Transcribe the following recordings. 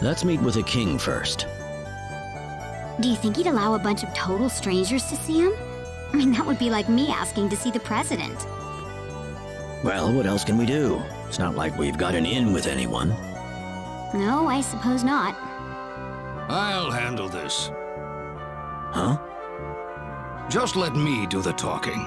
Let's meet with the king first. Do you think he'd allow a bunch of total strangers to see him? I mean, that would be like me asking to see the president. Well, what else can we do? It's not like we've got an in with anyone. No, I suppose not. I'll handle this. Huh? Just let me do the talking.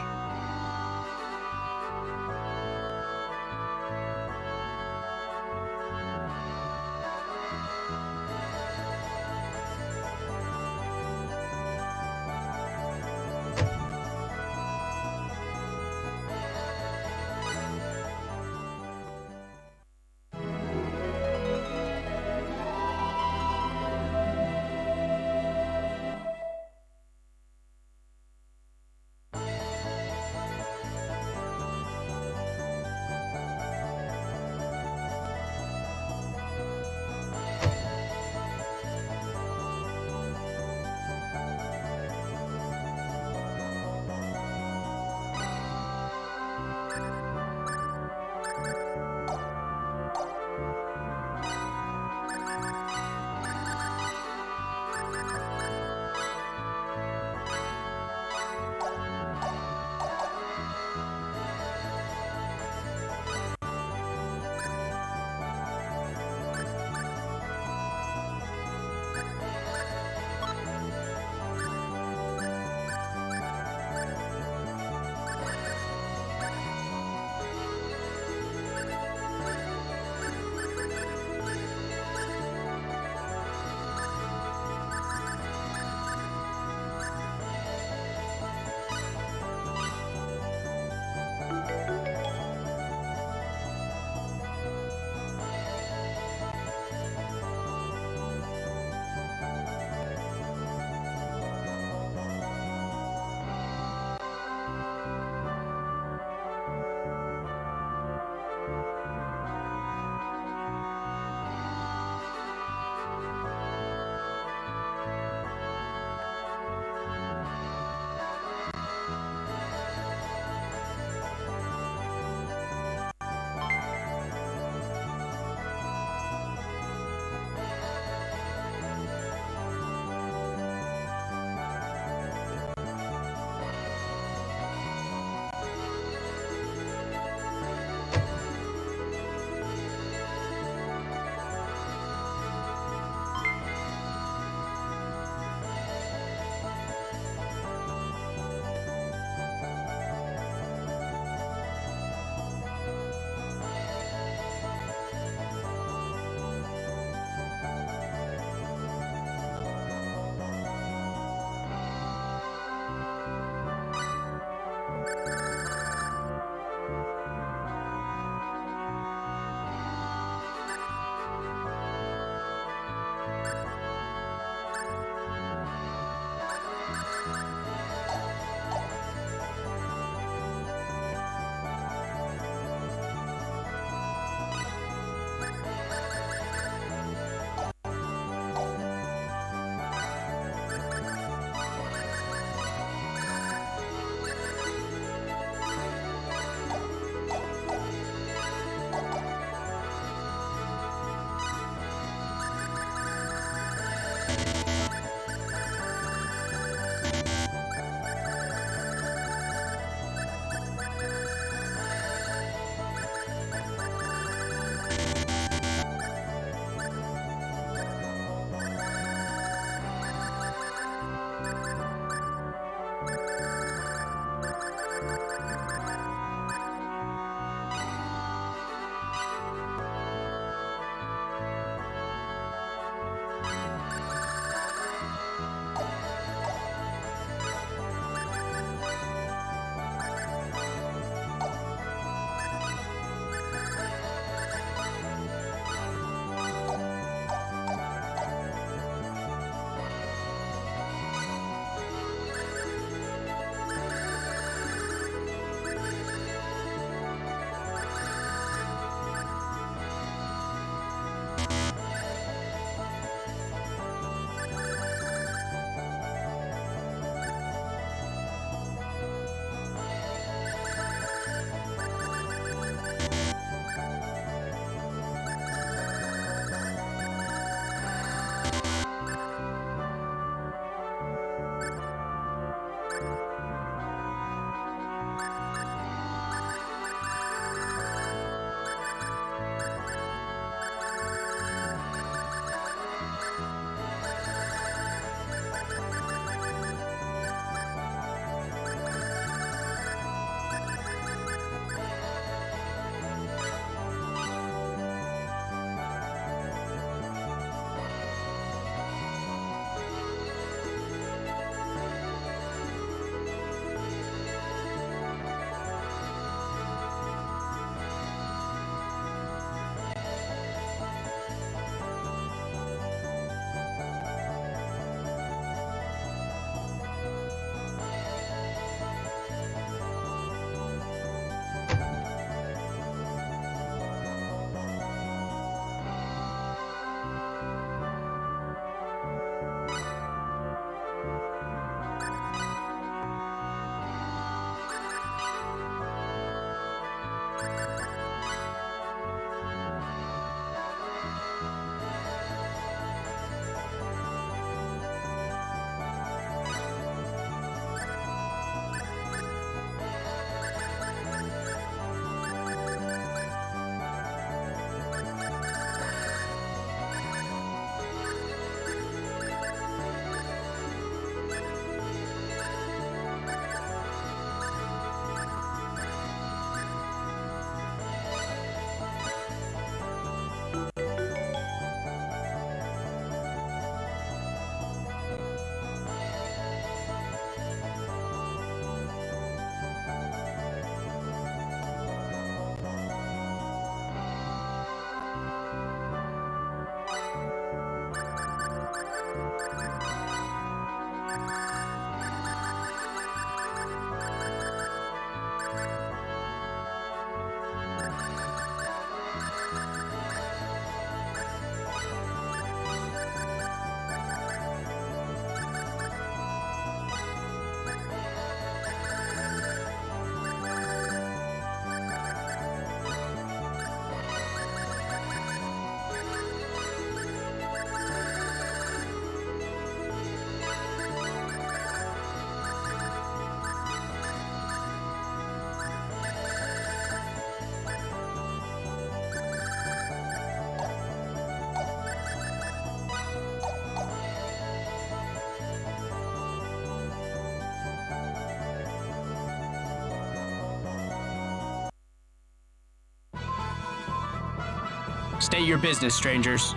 State your business, strangers.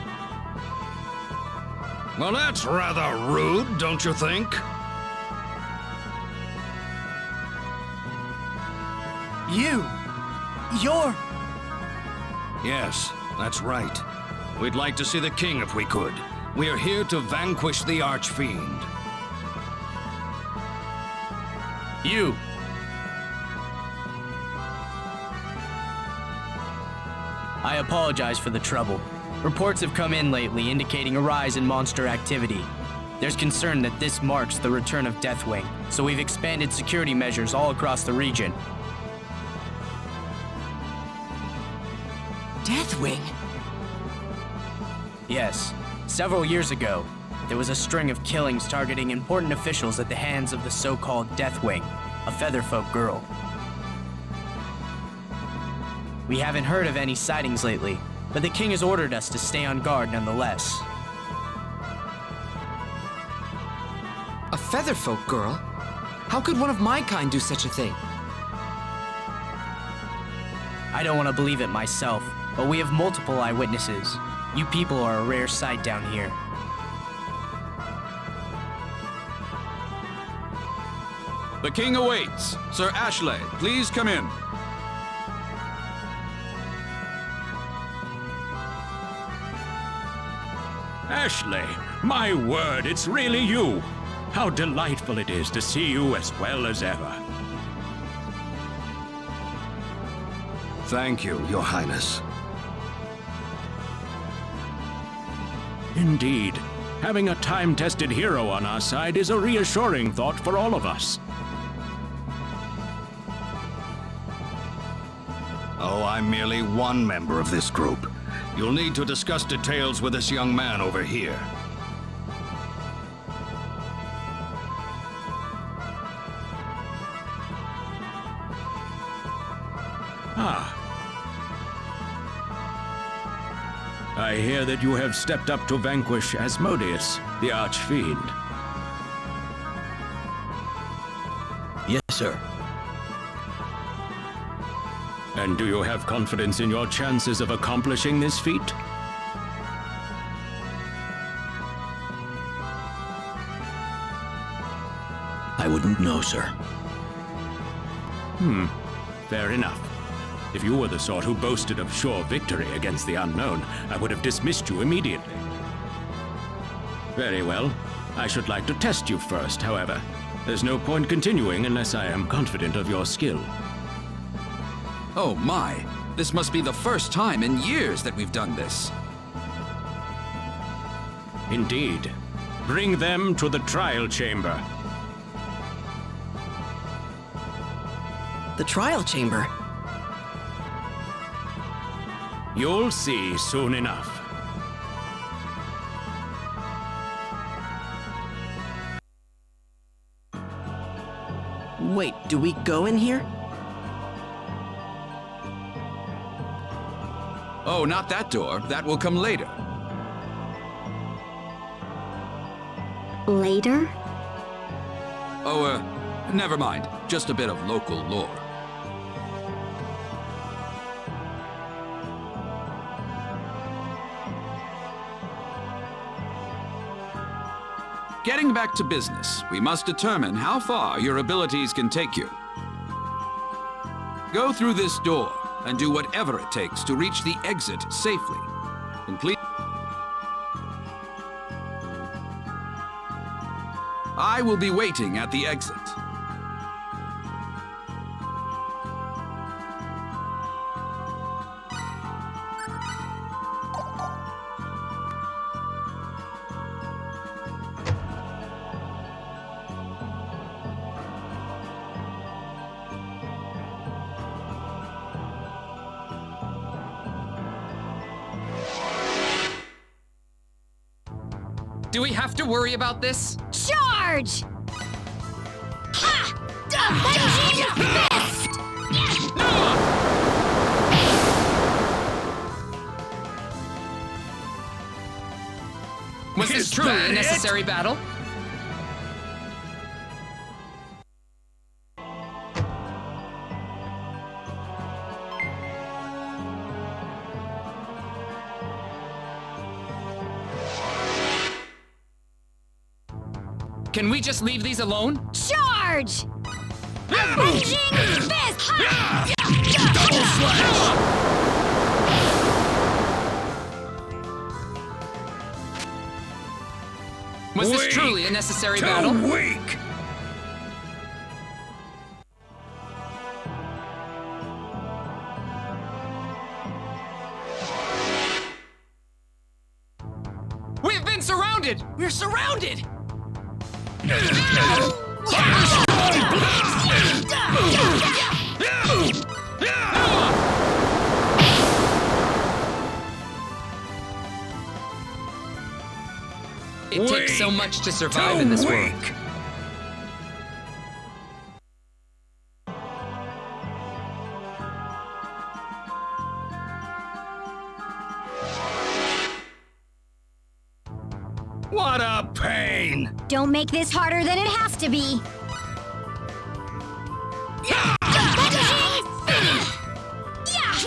Well, that's rather rude, don't you think? You're... Yes, that's right. We'd like to see the king if we could. We are here to vanquish the Archfiend. You! I apologize for the trouble. Reports have come in lately indicating a rise in monster activity. There's concern that this marks the return of Deathwing, so we've expanded security measures all across the region. Deathwing? Yes. Several years ago, there was a string of killings targeting important officials at the hands of the so-called Deathwing, a Featherfolk girl. We haven't heard of any sightings lately, but the king has ordered us to stay on guard nonetheless. A Featherfolk girl? How could one of my kind do such a thing? I don't want to believe it myself, but we have multiple eyewitnesses. You people are a rare sight down here. The king awaits. Sir Ashley, please come in. Ashley, my word, it's really you. How delightful it is to see you as well as ever. Thank you, Your Highness. Indeed. Having a time-tested hero on our side is a reassuring thought for all of us. Oh, I'm merely one member of this group. You'll need to discuss details with this young man over here. Ah. I hear that you have stepped up to vanquish Asmodeus, the Archfiend. Yes, sir. And do you have confidence in your chances of accomplishing this feat? I wouldn't know, sir. Fair enough. If you were the sort who boasted of sure victory against the unknown, I would have dismissed you immediately. Very well. I should like to test you first, however. There's no point continuing unless I am confident of your skill. Oh my, this must be the first time in years that we've done this. Indeed. Bring them to the trial chamber. The trial chamber? You'll see soon enough. Wait, do we go in here? Oh, not that door. That will come later. Later? Oh, never mind. Just a bit of local lore. Getting back to business, we must determine how far your abilities can take you. Go through this door and do whatever it takes to reach the exit safely. Complete. I will be waiting at the exit. Do we have to worry about this? Charge! Ha! Fist! Was this truly a necessary battle? Can we just leave these alone? Charge! Avenging fist! Double slash! Was this truly a necessary battle? Weak! We've been surrounded! We're surrounded! It takes so much to survive in this world. What a pain! Don't make this harder than it has to be.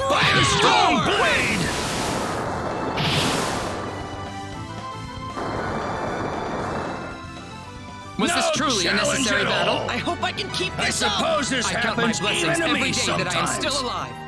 Fire strong blade! Was this truly a necessary battle? I hope I can keep I this up! suppose this I count my happens blessings even to every me day sometimes. that I am still alive.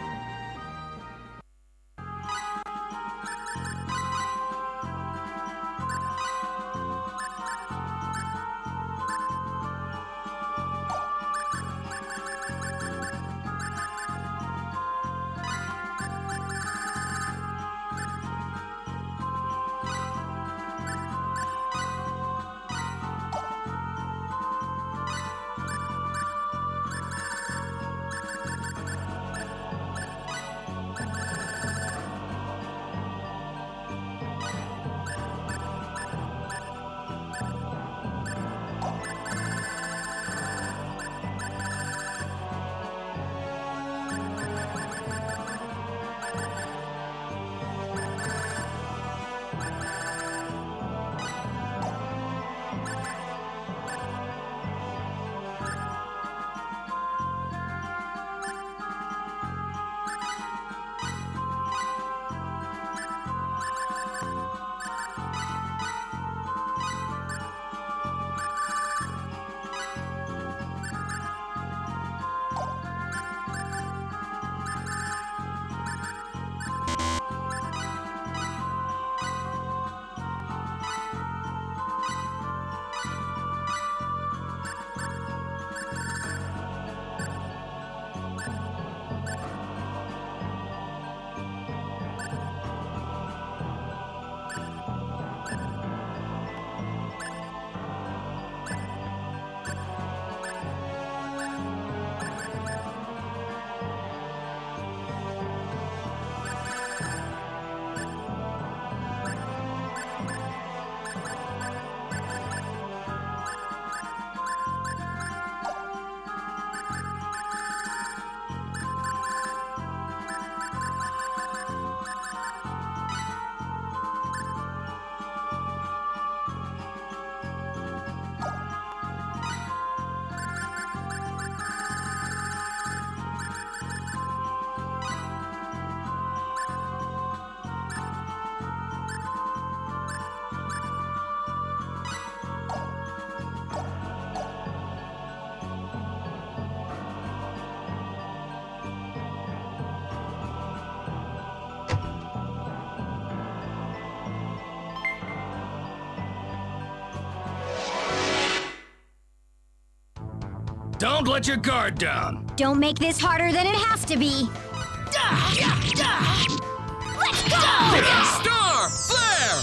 Don't let your guard down. Don't make this harder than it has to be. Let's go! Star! Flare!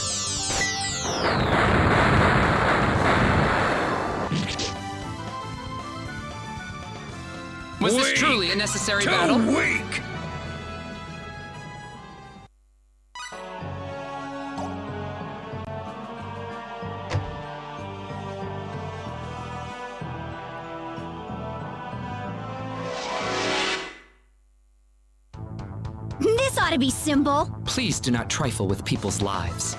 Was this truly a necessary battle? Weak! This ought to be simple. Please do not trifle with people's lives.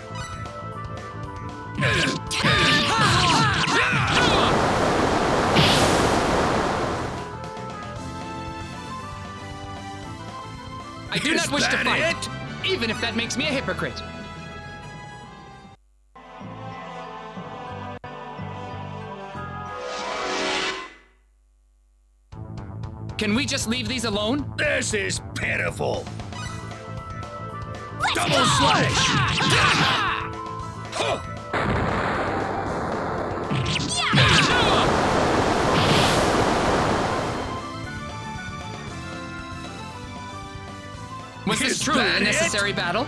I do not wish to fight, even if that makes me a hypocrite. Can we just leave these alone? This is pitiful. Let's Double go! slash! Was this Is truly that a it? necessary battle?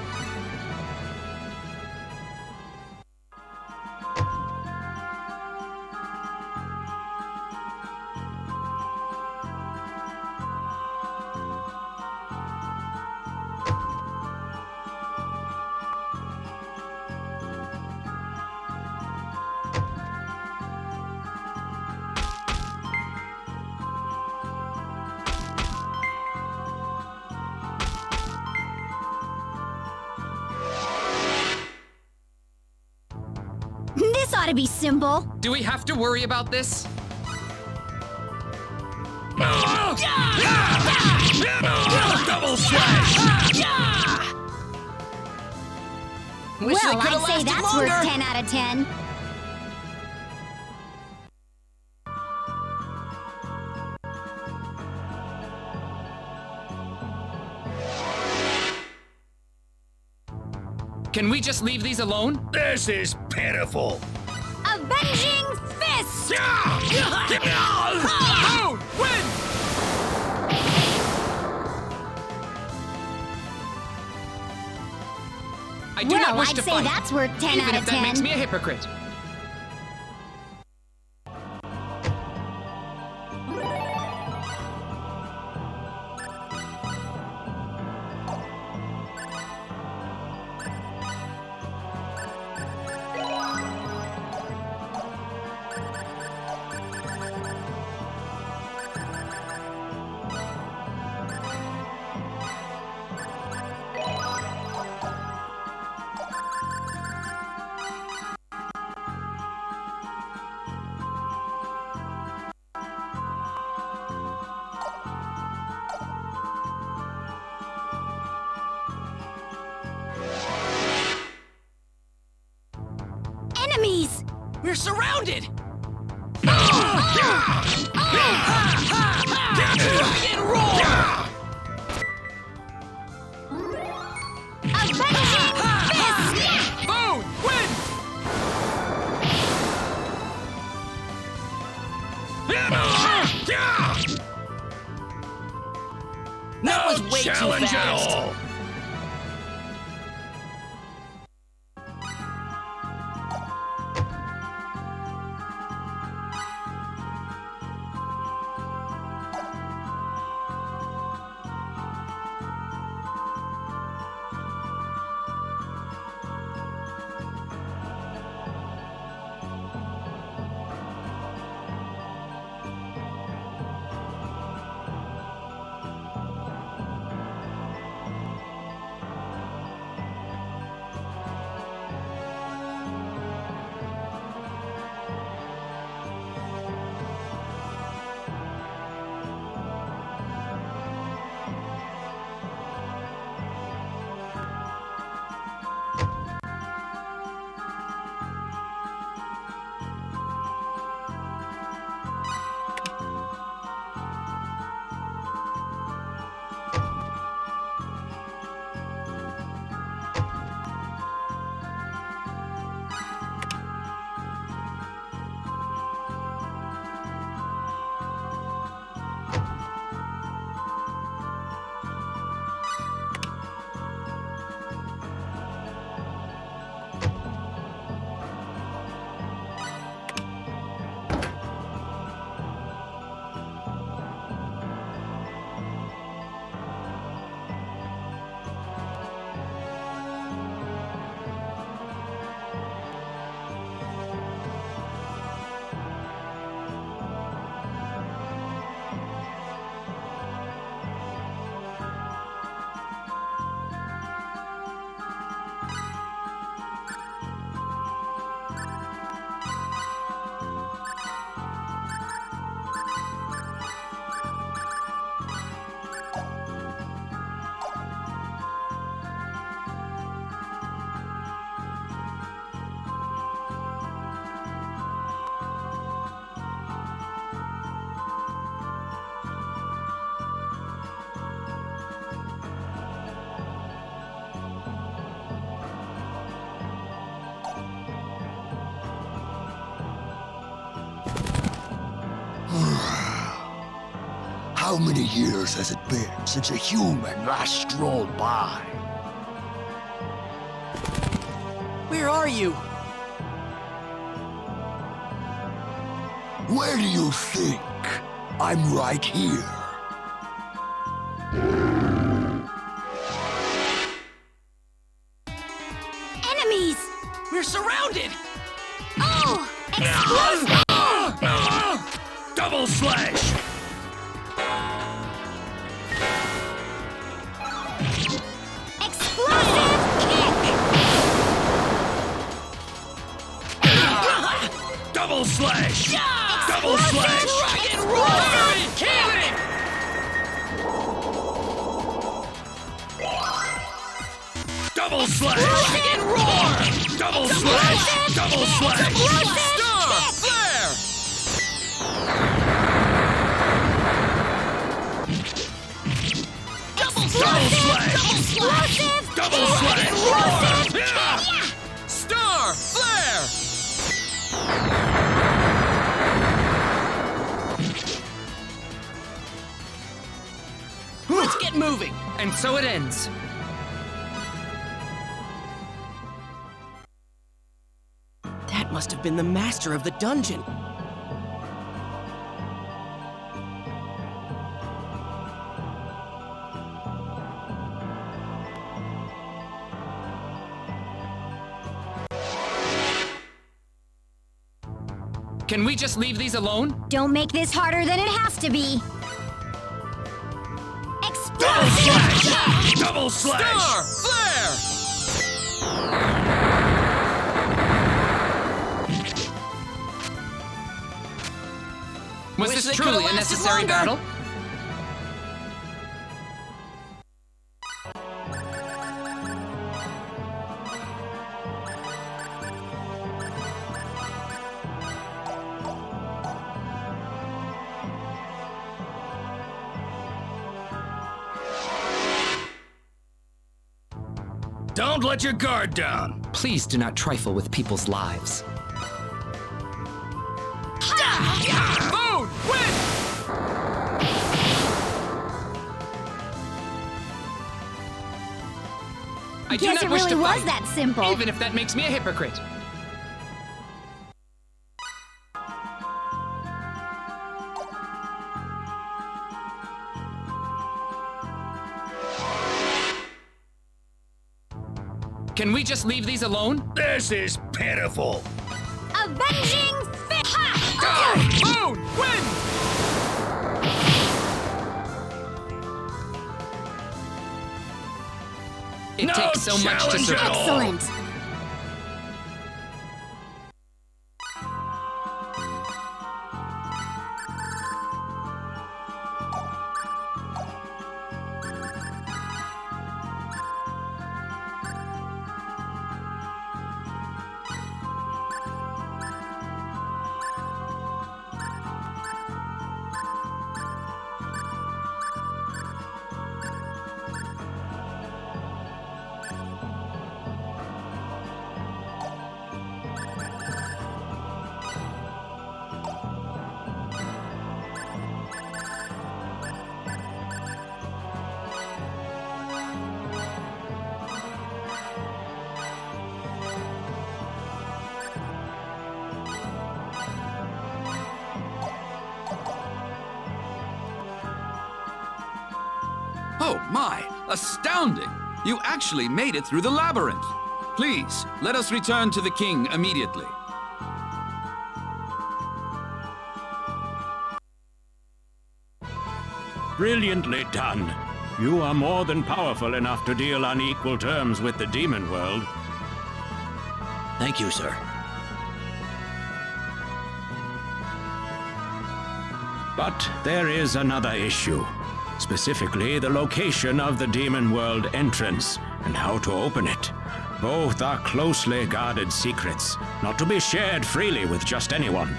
This ought to be simple. Do we have to worry about this? Double slash! Wish they Well, could've I'd say lasted that's longer. worth 10 out of 10. Can we just leave these alone? This is pitiful. Avenging Fist! Boom! Win! I do not Well, wish I'd to say fight, that's worth 10 even out if of that 10. makes me a hypocrite. Enemies! We're surrounded! Dragon Roar! Avenging Fist! Boom! Win! That was way too Challenge at fast. all. How many years has it been since a human last strolled by? Where are you? Where do you think? I'm right here. Enemies! We're surrounded! Oh! Explosive! Double slash! Explosive kick! Double slash! Double slash! Explosive Kill it! Double slash! Double slash! Double slash! Double slash! Double slash! Star! Flare! Let's get moving! And so it ends. That must have been the master of the dungeon. Can we just leave these alone? Don't make this harder than it has to be. Double Explosive slash! kick! Double slash! Flare! Was Wish this they truly could've a lasted necessary longer. battle? Don't let your guard down. Please do not trifle with people's lives. Boom! Win! I do Guess not it wish really to was fight, that simple. even if that makes me a hypocrite. Can we just leave these alone? This is pitiful. Avenging fist! Boom! Win! It No takes so much to challenge at survive. all. Excellent. Oh my, astounding! You actually made it through the labyrinth. Please, let us return to the king immediately. Brilliantly done. You are more than powerful enough to deal on equal terms with the demon world. Thank you, sir. But there is another issue. Specifically, the location of the demon world entrance and how to open it. Both are closely guarded secrets, not to be shared freely with just anyone.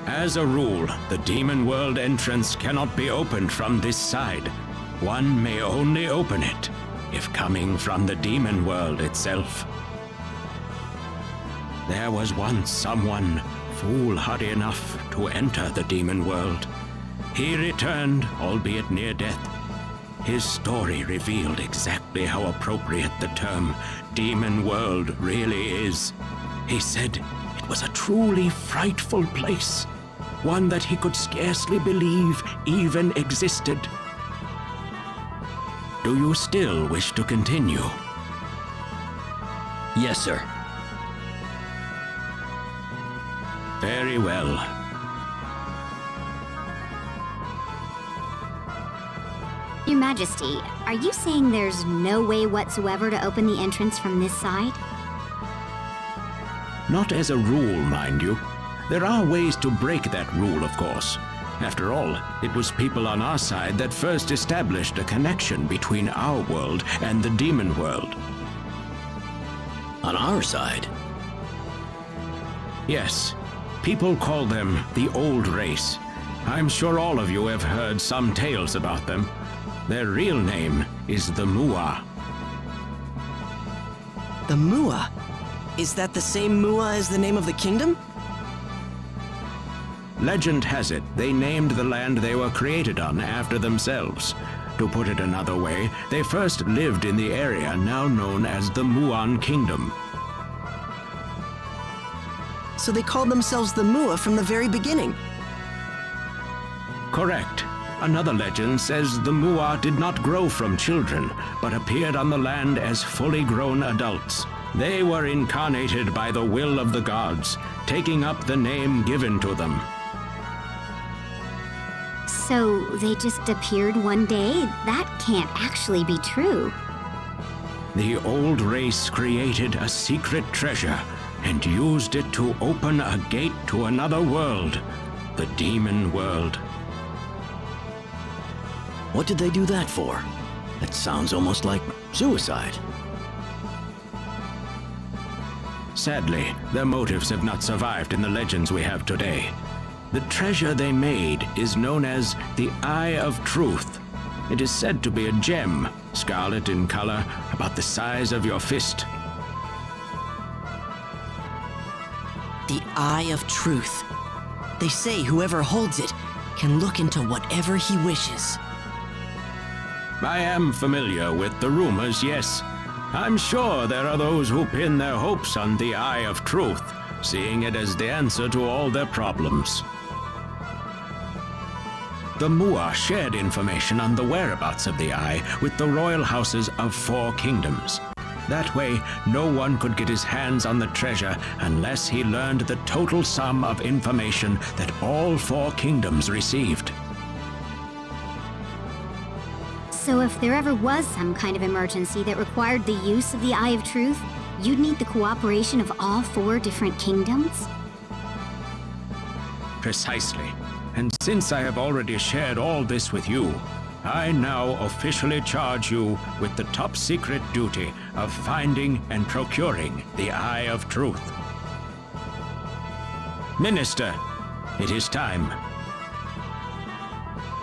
As a rule, the demon world entrance cannot be opened from this side. One may only open it if coming from the demon world itself. There was once someone foolhardy enough to enter the demon world. He returned, albeit near death. His story revealed exactly how appropriate the term demon world really is. He said it was a truly frightful place, one that he could scarcely believe even existed. Do you still wish to continue? Yes, sir. Very well. Your Majesty, are you saying there's no way whatsoever to open the entrance from this side? Not as a rule, mind you. There are ways to break that rule, of course. After all, it was people on our side that first established a connection between our world and the demon world. On our side? Yes. People call them the Old Race. I'm sure all of you have heard some tales about them. Their real name is the Mua. The Mua? Is that the same Mua as the name of the kingdom? Legend has it they named the land they were created on after themselves. To put it another way, they first lived in the area now known as the Muan Kingdom. So they called themselves the Mua from the very beginning? Correct. Another legend says the Mua did not grow from children, but appeared on the land as fully grown adults. They were incarnated by the will of the gods, taking up the name given to them. So they just appeared one day? That can't actually be true. The old race created a secret treasure and used it to open a gate to another world, the demon world. What did they do that for? That sounds almost like suicide. Sadly, their motives have not survived in the legends we have today. The treasure they made is known as the Eye of Truth. It is said to be a gem, scarlet in color, about the size of your fist. The Eye of Truth. They say whoever holds it can look into whatever he wishes. I am familiar with the rumors, yes. I'm sure there are those who pin their hopes on the Eye of Truth, seeing it as the answer to all their problems. The Mua shared information on the whereabouts of the Eye with the royal houses of 4 kingdoms. That way, no one could get his hands on the treasure unless he learned the total sum of information that all 4 kingdoms received. So if there ever was some kind of emergency that required the use of the Eye of Truth, you'd need the cooperation of all 4 different kingdoms? Precisely. And since I have already shared all this with you, I now officially charge you with the top secret duty of finding and procuring the Eye of Truth. Minister, it is time.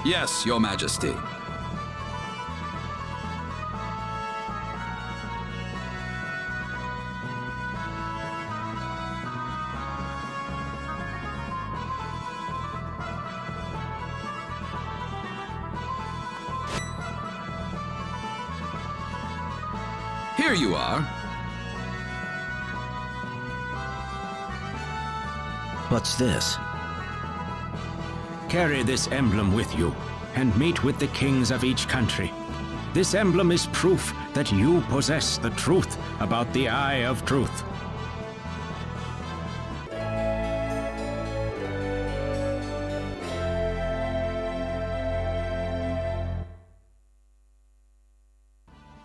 Yes, Your Majesty. Here you are. What's this? Carry this emblem with you, and meet with the kings of each country. This emblem is proof that you possess the truth about the Eye of Truth.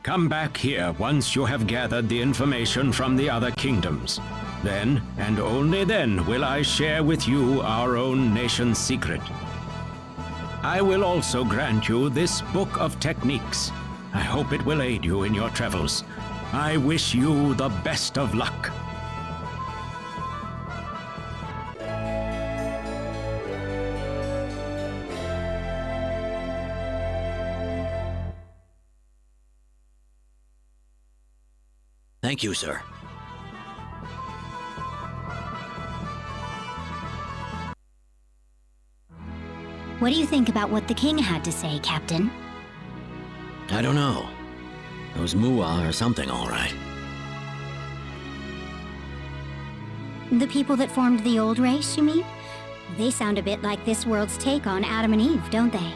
Come back here once you have gathered the information from the other kingdoms. Then, and only then, will I share with you our own nation's secret. I will also grant you this book of techniques. I hope it will aid you in your travels. I wish you the best of luck. Thank you, sir. What do you think about what the king had to say, Captain? I don't know. Those Mua or something, all right. The people that formed the old race, you mean? They sound a bit like this world's take on Adam and Eve, don't they?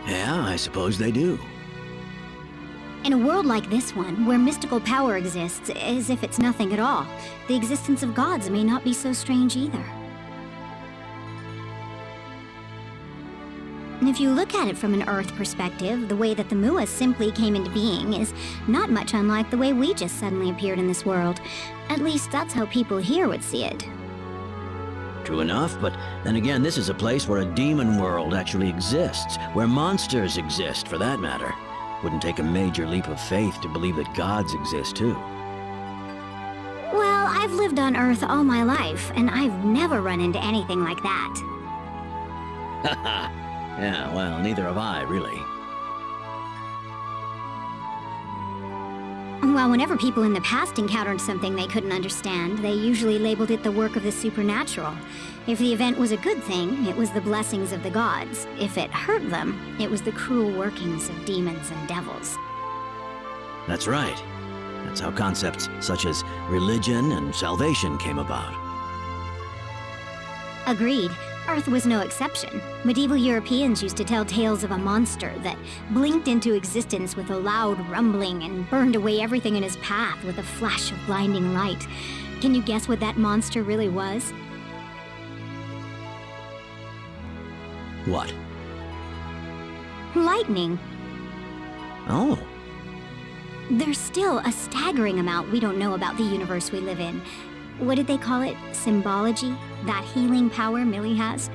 Yeah, I suppose they do. In a world like this one, where mystical power exists as if it's nothing at all, the existence of gods may not be so strange either. And if you look at it from an Earth perspective, the way that the Mua simply came into being is not much unlike the way we just suddenly appeared in this world. At least that's how people here would see it. True enough, but then again, this is a place where a demon world actually exists, where monsters exist, for that matter. Wouldn't take a major leap of faith to believe that gods exist, too. Well, I've lived on Earth all my life, and I've never run into anything like that. Haha. Yeah, well, neither have I, really. Well, whenever people in the past encountered something they couldn't understand, they usually labeled it the work of the supernatural. If the event was a good thing, it was the blessings of the gods. If it hurt them, it was the cruel workings of demons and devils. That's right. That's how concepts such as religion and salvation came about. Agreed. Earth was no exception. Medieval Europeans used to tell tales of a monster that blinked into existence with a loud rumbling and burned away everything in his path with a flash of blinding light. Can you guess what that monster really was? What? Lightning. Oh. There's still a staggering amount we don't know about the universe we live in. What did they call it? Symbology? That healing power Millie has?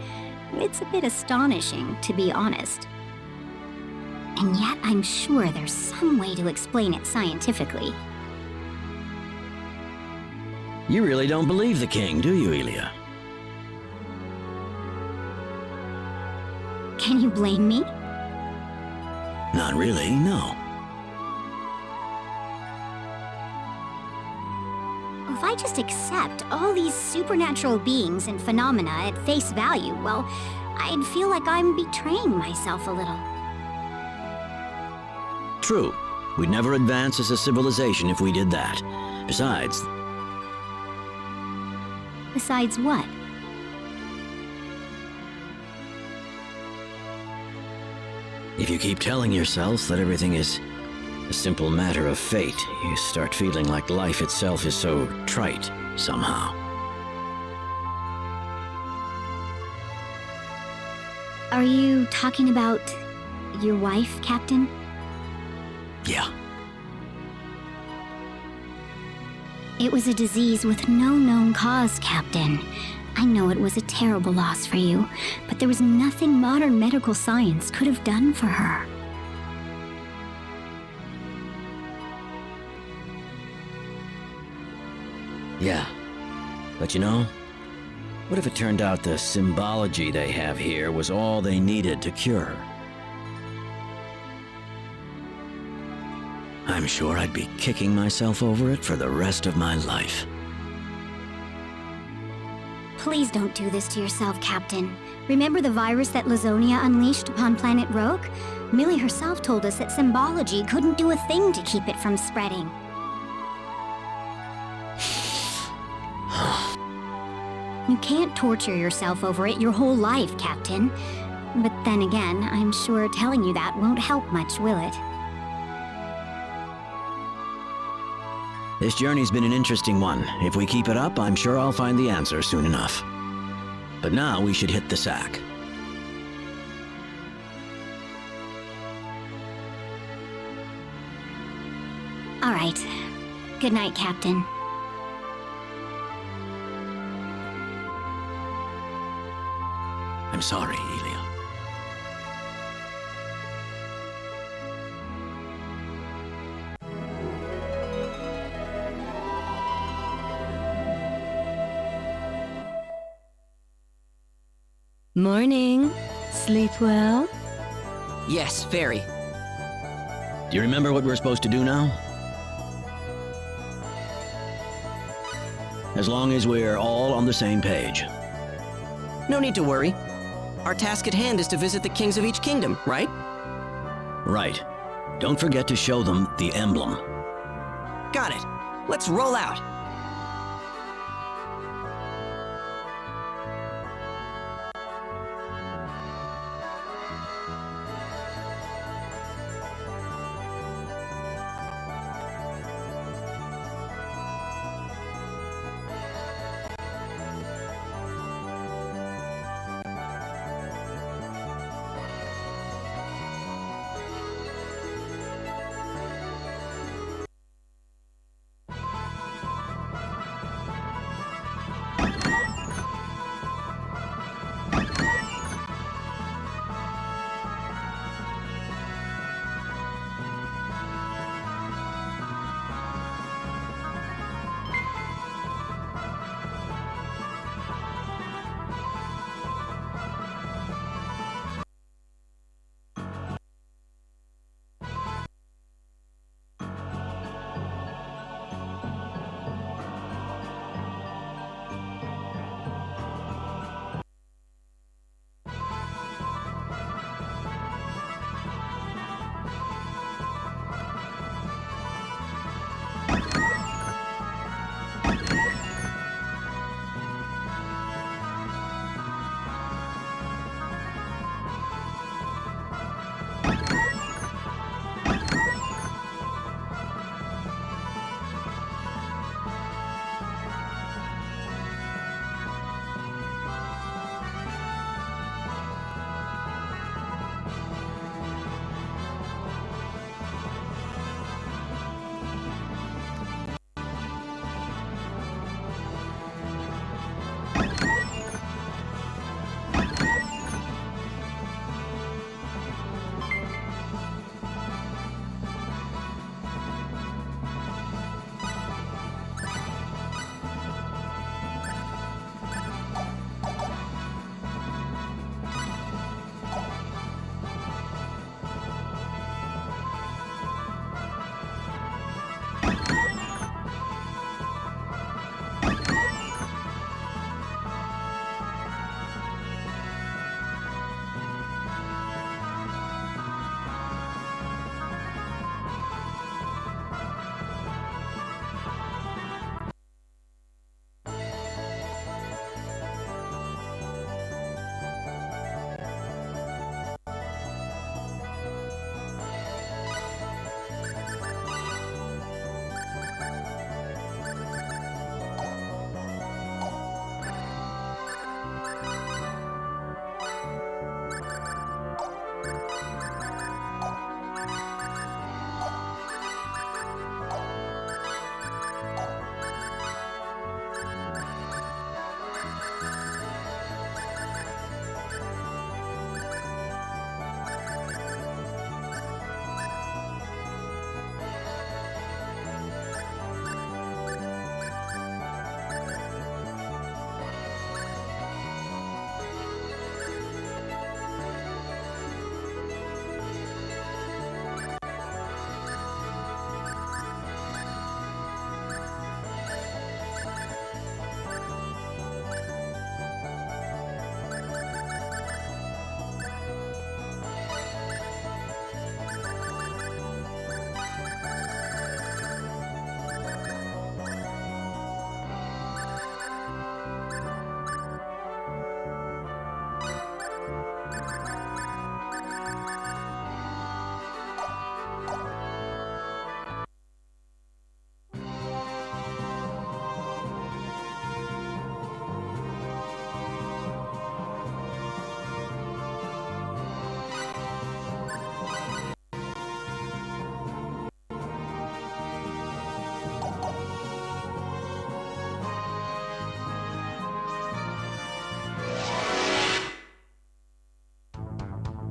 It's a bit astonishing, to be honest. And yet I'm sure there's some way to explain it scientifically. You really don't believe the king, do you, Elia? Can you blame me? Not really, no. If I just accept all these supernatural beings and phenomena at face value, well, I'd feel like I'm betraying myself a little. True. We'd never advance as a civilization if we did that. Besides... Besides what? If you keep telling yourself that everything is a simple matter of fate, you start feeling like life itself is so trite, somehow. Are you talking about your wife, Captain? Yeah. It was a disease with no known cause, Captain. I know it was a terrible loss for you, but there was nothing modern medical science could have done for her. Yeah. But you know, what if it turned out the symbology they have here was all they needed to cure her? I'm sure I'd be kicking myself over it for the rest of my life. Please don't do this to yourself, Captain. Remember the virus that Lazonia unleashed upon planet Roak? Millie herself told us that symbology couldn't do a thing to keep it from spreading. You can't torture yourself over it your whole life, Captain. But then again, I'm sure telling you that won't help much, will it? This journey's been an interesting one. If we keep it up, I'm sure I'll find the answer soon enough. But now we should hit the sack. All right. Good night, Captain. I'm sorry, Elia. Morning. Sleep well? Yes, very. Do you remember what we're supposed to do now? As long as we're all on the same page. No need to worry. Our task at hand is to visit the kings of each kingdom, right? Right. Don't forget to show them the emblem. Got it. Let's roll out.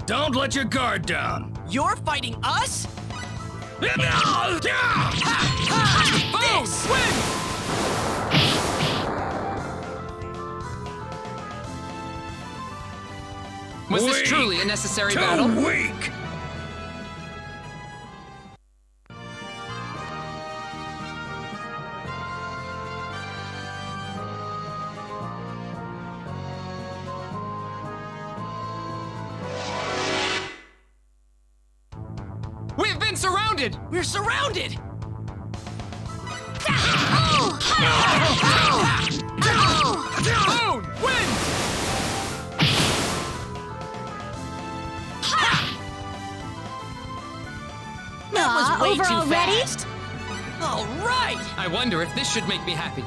Don't let your guard down. You're fighting us? Boom! Win! Was this truly a necessary battle? Too weak! We've been surrounded! We're surrounded! Moon, win! That was way over too already? fast. All right. I wonder if this should make me happy.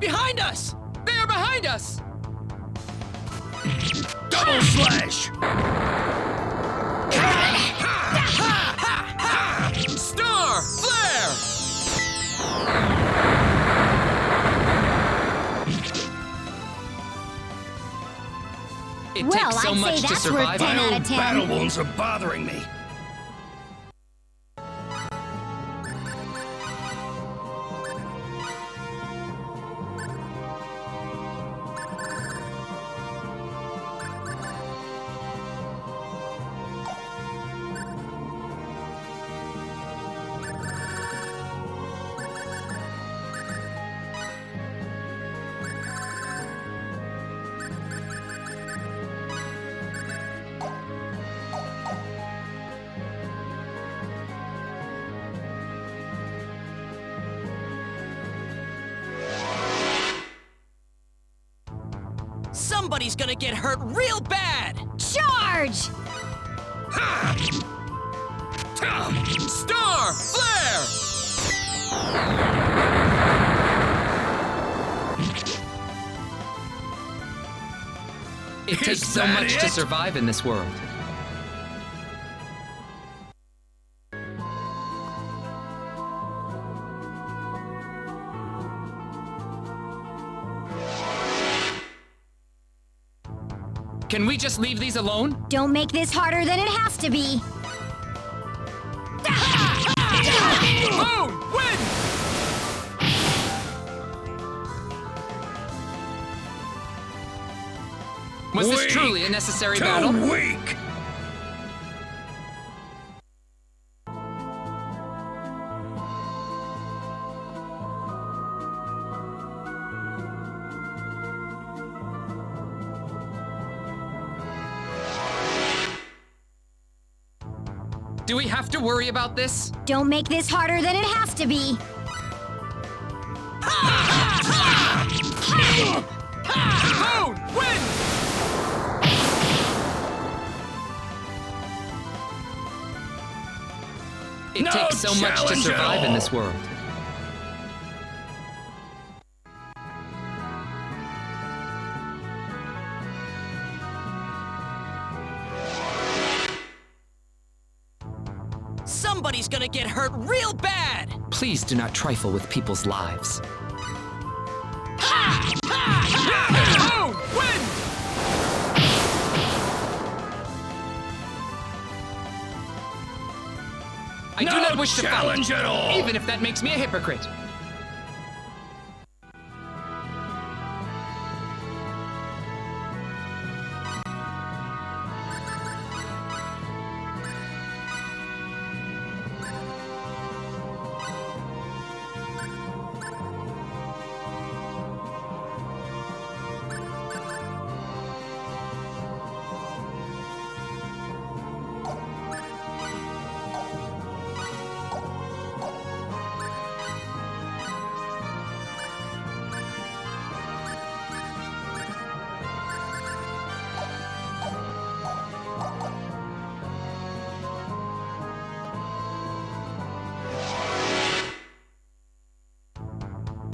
Behind us! They are behind us! Double slash! Star! Flare! It Well, takes so I'd much say to that's survive. worth 10 My out old of 10. battle wounds are bothering me. Somebody's gonna get hurt real bad! Charge! Star! Flare! It takes so that much to it? survive in this world. Can we just leave these alone? Don't make this harder than it has to be. Moon! Win! Was this Weak. truly a necessary Too battle? weak! Do we have to worry about this? Don't make this harder than it has to be. Moon! Win! It No takes so much to challenge at survive in all. this world. Somebody's gonna get hurt real bad! Please do not trifle with people's lives. Moon! Win! I do not wish to challenge fight, at all. even if that makes me a hypocrite.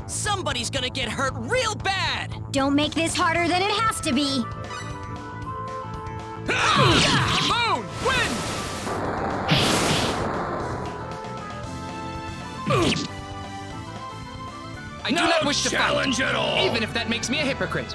Somebody's gonna get hurt real bad! Don't make this harder than it has to be. Moon, win! I do not wish to challenge fight, at all. even if that makes me a hypocrite.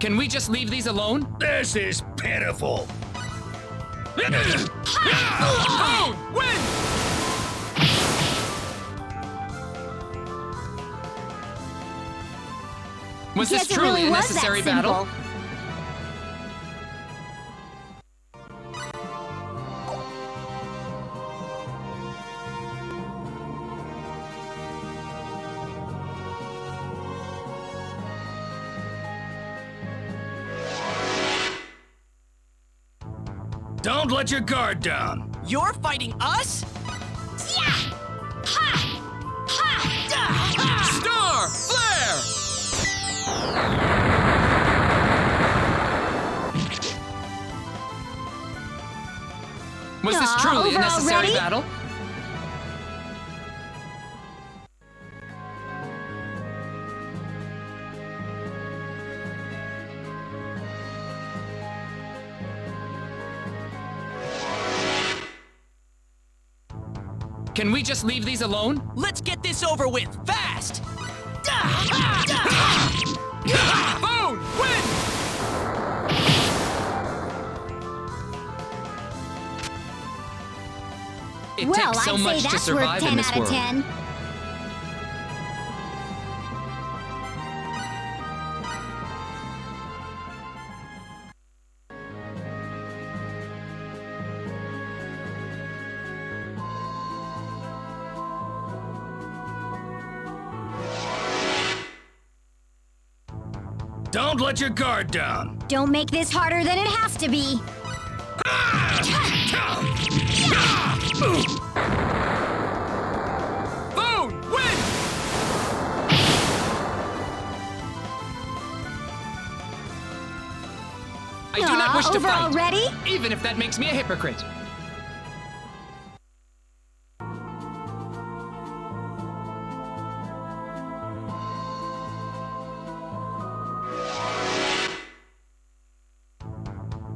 Can we just leave these alone? This is pitiful. Moon, win! Was Guess this it truly really a was necessary that battle? simple. Don't let your guard down. You're fighting us? Star! Flare! Was this truly a over necessary already? battle? Can we just leave these alone? Let's get this over with, fast! Boom! Win! It Well, takes so I'd much say to that's worth survive in 10 this out of world. 10. Don't let your guard down. Don't make this harder than it has to be. Boom! Win! I do not wish to over fight, already? even if that makes me a hypocrite.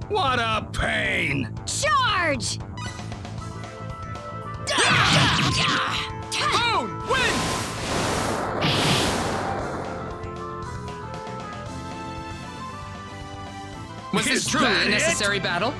What a pain! Charge! Boom! Win! Was this Is truly that a it? necessary battle?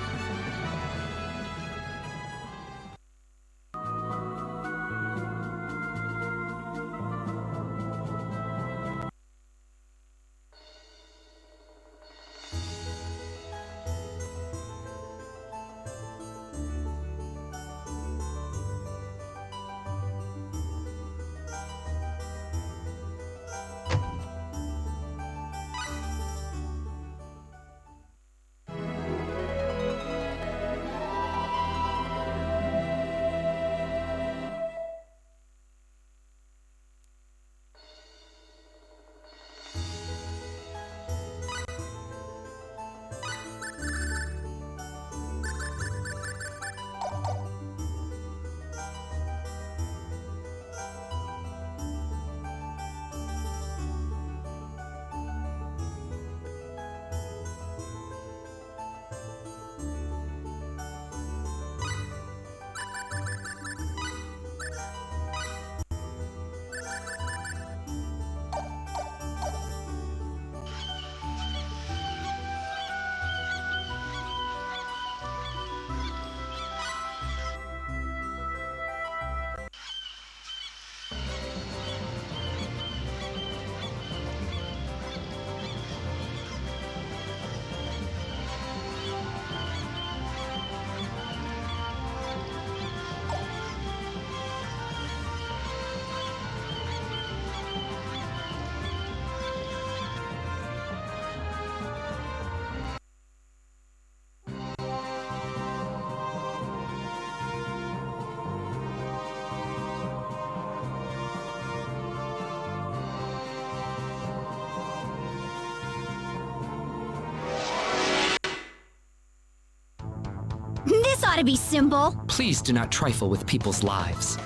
ought to be simple. Please do not trifle with people's lives.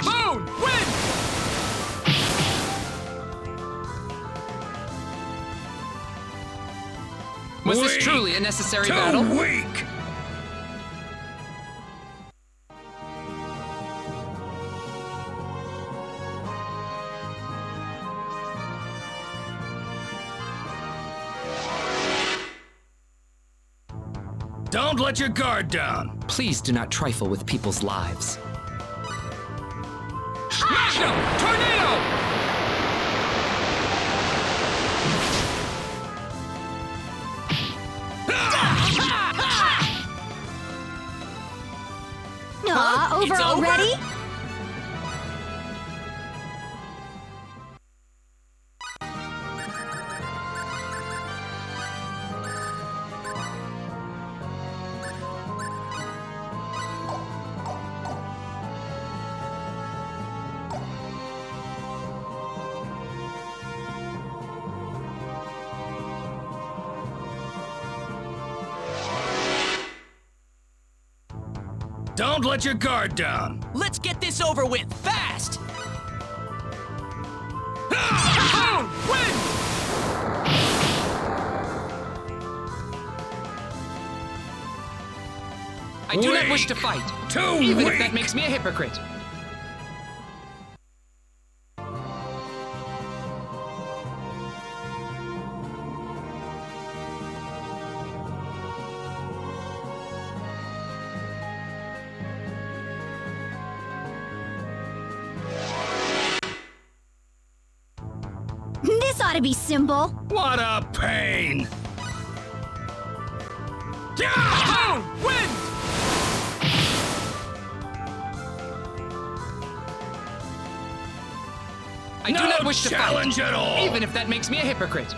Boom! Win! Was this truly a necessary battle? Weak! Don't let your guard down. Please do not trifle with people's lives. Smash him! Tornado! Aw, over It's already? Don't let your guard down. Let's get this over with, fast! Boom! Win! I do not wish to fight, even if that makes me a hypocrite. This ought to be simple. What a pain! Boom! Win! I do not wish to challenge fight, at all. even if that makes me a hypocrite.